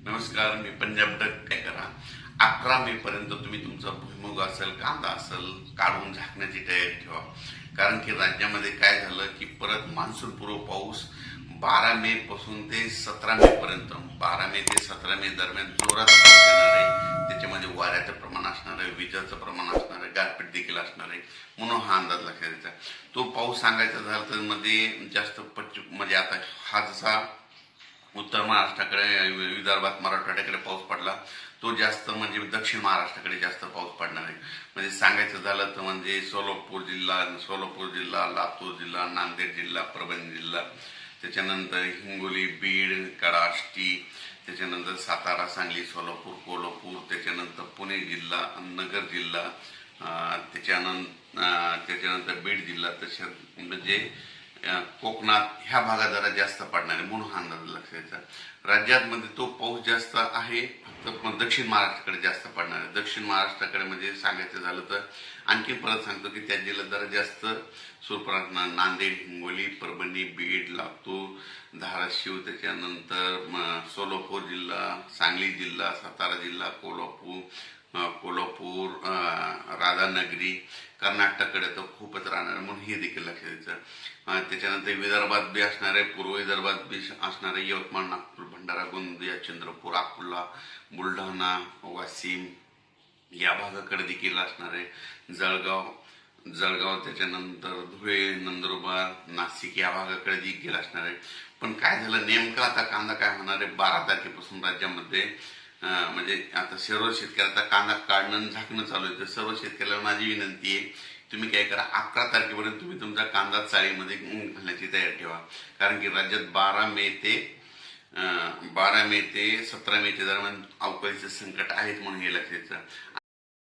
नमस्कार, मी पंजाब डक. काय करा, 11 मे पर्यंत तुम्ही तुमचा भुईमुग असेल, कांदा असेल, काढून झाकण्याची तयारी ठेवा. कारण की राज्यामध्ये काय झालं की परत मान्सून पूर्व पाऊस 12 मे पासून ते 17 मे पर्यंत, 12 मे ते 17 मे दरम्यान जोराचा पाऊस येणार आहे. त्याच्यामध्ये वाऱ्याचं प्रमाण असणार आहे, विजाचं प्रमाण असणार आहे, गारपीट देखील असणार आहे. म्हणून हा अंदाज लक्षात द्यायचा. तो पाऊस सांगायचा झाला तर मध्ये जास्त म्हणजे आता हा जसा उत्तर महाराष्ट्राकडे, विदर्भात, मराठवाड्याकडे पाऊस पडला, तो जास्त म्हणजे दक्षिण महाराष्ट्राकडे जास्त पाऊस पडणार आहे. म्हणजे सांगायचं झालं तर म्हणजे सोलापूर जिल्हा, लातूर जिल्हा, नांदेड जिल्हा, परभणी जिल्हा, त्याच्यानंतर हिंगोली, बीड, कडाष्टी, त्याच्यानंतर सातारा, सांगली, सोलापूर, कोल्हापूर, त्याच्यानंतर पुणे जिल्हा, नगर जिल्हा, त्याच्यानंतर बीड जिल्हा, तसेच म्हणजे कोकणात ह्या भागात जरा जास्त पडणार आहे. म्हणून हा अंदाज लक्षात. राज्यामध्ये तो पाऊस जास्त आहे, फक्त दक्षिण महाराष्ट्राकडे जास्त पडणार आहे. दक्षिण महाराष्ट्राकडे म्हणजे सांगायचं झालं तर आणखी परत सांगतो की त्या जिल्ह्यात जरा जास्त स्वरूपात नांदेड, हिंगोली, परभणी, बीड, लातूर, धाराशिव, त्याच्यानंतर सोलापूर जिल्हा, सांगली जिल्हा, सातारा जिल्हा, कोल्हापूर, राधानगरी, कर्नाटककडे तर खूपच राहणार आहे. म्हणून हे देखील लक्षात द्यायचं. त्याच्यानंतर विदर्भात बी असणार आहे, पूर्व विदर्भात बी असणार आहे. यवतमाळ, नागपूर, भंडारा, गोंदिया, चंद्रपूर, अकोला, बुलढाणा, वाशिम या भागाकडे देखील असणार आहे. जळगाव, त्याच्यानंतर धुळे, नंदुरबार, नाशिक या भागाकडे देखील असणार आहे. पण काय झालं नेमकं आता कांदा काय होणार आहे 12 तारखेपासून राज्यामध्ये, म्हणजे आता सर्व शेतकऱ्याचा कांदा काढणं झाकणं चालू आहे. तर सर्व शेतकऱ्याला माझी विनंती आहे, तुम्ही काय करा, 11 तारखेपर्यंत तुम्ही तुमचा कांदा चाळीमध्ये घालण्याची तयारी ठेवा. कारण की राज्यात 12 मे ते 17 मेच्या दरम्यान अवकाळीचं संकट आहेत म्हणून हे लक्षात.